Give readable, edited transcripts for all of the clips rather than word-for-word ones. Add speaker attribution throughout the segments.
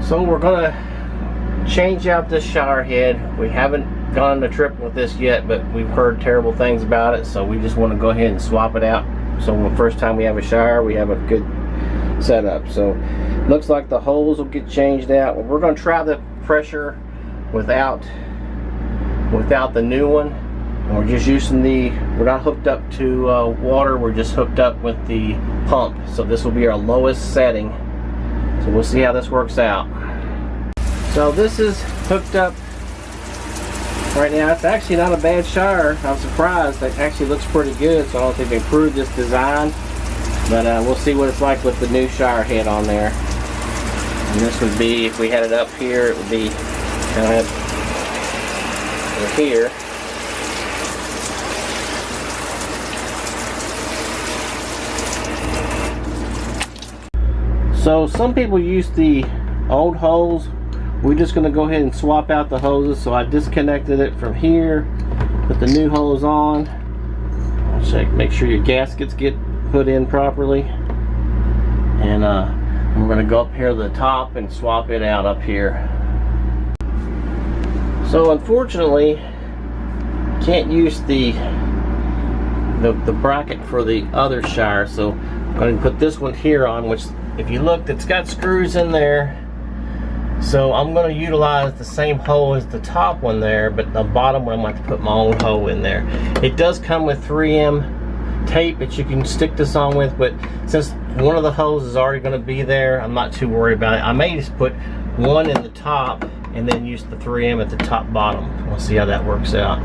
Speaker 1: So we're gonna change out this shower head. We haven't gone on a trip with this yet, but we've heard terrible things about it, so we just want to go ahead and swap it out. So the first time we have a shower, we have a good setup. So looks like the hose will get changed out. We're going to try the pressure without the new one, and we're just using we're not hooked up to water, we're just hooked up with the pump. So this will be our lowest setting, so we'll see how this works out. So this is hooked up right now. It's actually not a bad shower. I'm surprised. It actually looks pretty good, so I don't think they improved this design, but we'll see what it's like with the new shower head on there. And this would be, if we had it up here, it would be kind of here. So some people use the old hose. We're just going to go ahead and swap out the hoses. So I disconnected it from here, put the new hose on. Check, make sure your gaskets get put in properly, and we're going to go up here to the top and swap it out up here. So unfortunately, can't use the bracket for the other shower, so I'm going to put this one here on, which if you look, it's got screws in there. So I'm going to utilize the same hole as the top one there, but the bottom one I'm going to have to put my own hole in there. It does come with 3M tape that you can stick this on with, but since one of the holes is already going to be there, I'm not too worried about it. I may just put one in the top and then use the 3M at the top bottom. We'll see how that works out.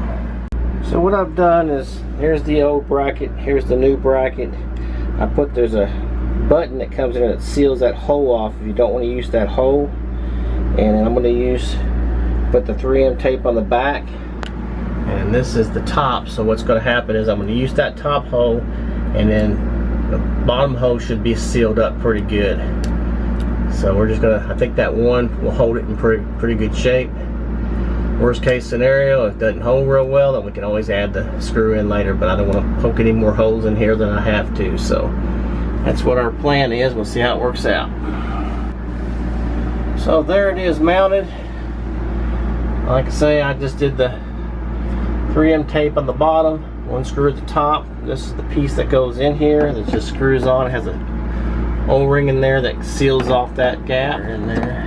Speaker 1: So what I've done is, here's the old bracket, here's the new bracket. There's a button that comes in that seals that hole off if you don't want to use that hole. And then I'm going to put the 3M tape on the back, and this is the top. So what's going to happen is I'm going to use that top hole, and then the bottom hole should be sealed up pretty good. So we're just going to, I think that one will hold it in pretty good shape. Worst case scenario, if it doesn't hold real well, then we can always add the screw in later, but I don't want to poke any more holes in here than I have to. So that's what our plan is. We'll see how it works out. So there it is mounted. Like I say, I just did the 3M tape on the bottom, one screw at the top. This is the piece that goes in here that just screws on. It has a O-ring in there that seals off that gap in there.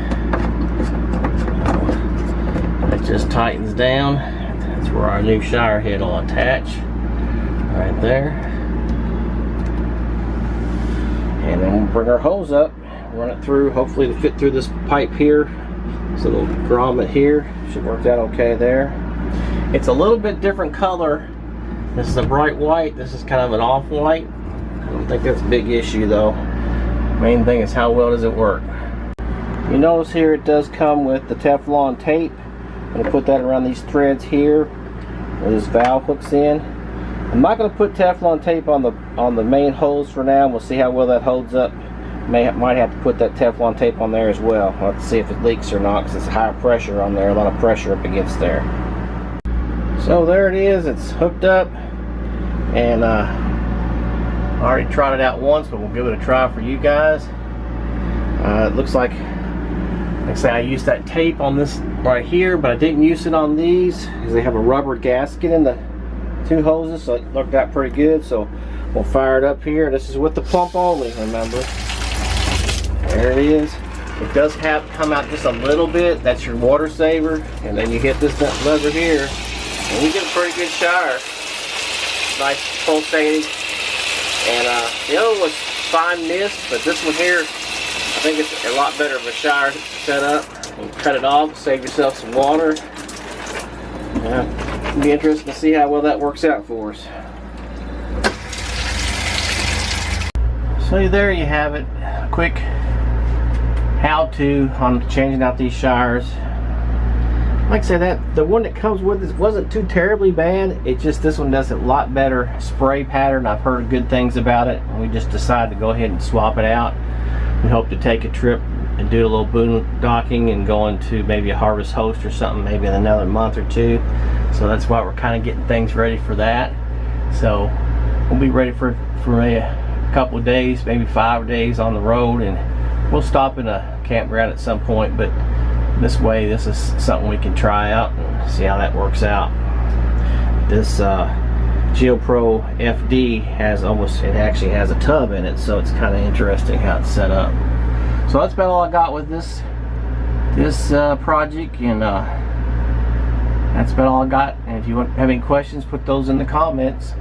Speaker 1: It just tightens down. That's where our new shower head will attach, right there. And then we'll bring our hose up, run it through, hopefully to fit through this pipe here. This little grommet here should work out okay there. It's a little bit different color. This is a bright white, this is kind of an off-white. I don't think that's a big issue though. Main thing is how well does it work. You notice here it does come with the Teflon tape. I'm going to put that around these threads here where this valve hooks in. I'm not going to put Teflon tape on the main hose for now. We'll see how well that holds up. Might have to put that Teflon tape on there as well. We'll have to see if it leaks or not, because it's high pressure on there, a lot of pressure up against there. So there it is, it's hooked up, and I already tried it out once, but we'll give it a try for you guys. It looks like I say, I used that tape on this right here, but I didn't use it on these because they have a rubber gasket in the two hoses, so it looked out pretty good. So we'll fire it up here. This is with the pump only, remember. There it is. It does have come out just a little bit. That's your water saver, and then you hit this lever here, and you get a pretty good shower. Nice pulsating. And the other one was fine mist, but this one here, I think it's a lot better of a shower setup. You cut it off, save yourself some water. It'll be interesting to see how well that works out for us. So there you have it. A quick how-to on changing out these showers. Like I said, that the one that comes with it wasn't too terribly bad. It just, this one does a lot better spray pattern. I've heard good things about it, and we just decided to go ahead and swap it out. We hope to take a trip and do a little boondocking and go into maybe a Harvest Host or something maybe in another month or two. So that's why we're kind of getting things ready for that. So we'll be ready for a couple of days, maybe 5 days on the road, and We'll stop in a campground at some point, but this way, this is something we can try out and see how that works out. This GeoPro FD actually has a tub in it, so it's kind of interesting how it's set up. So that's about all I got with this project, and that's about all I got. And if you have any questions, put those in the comments.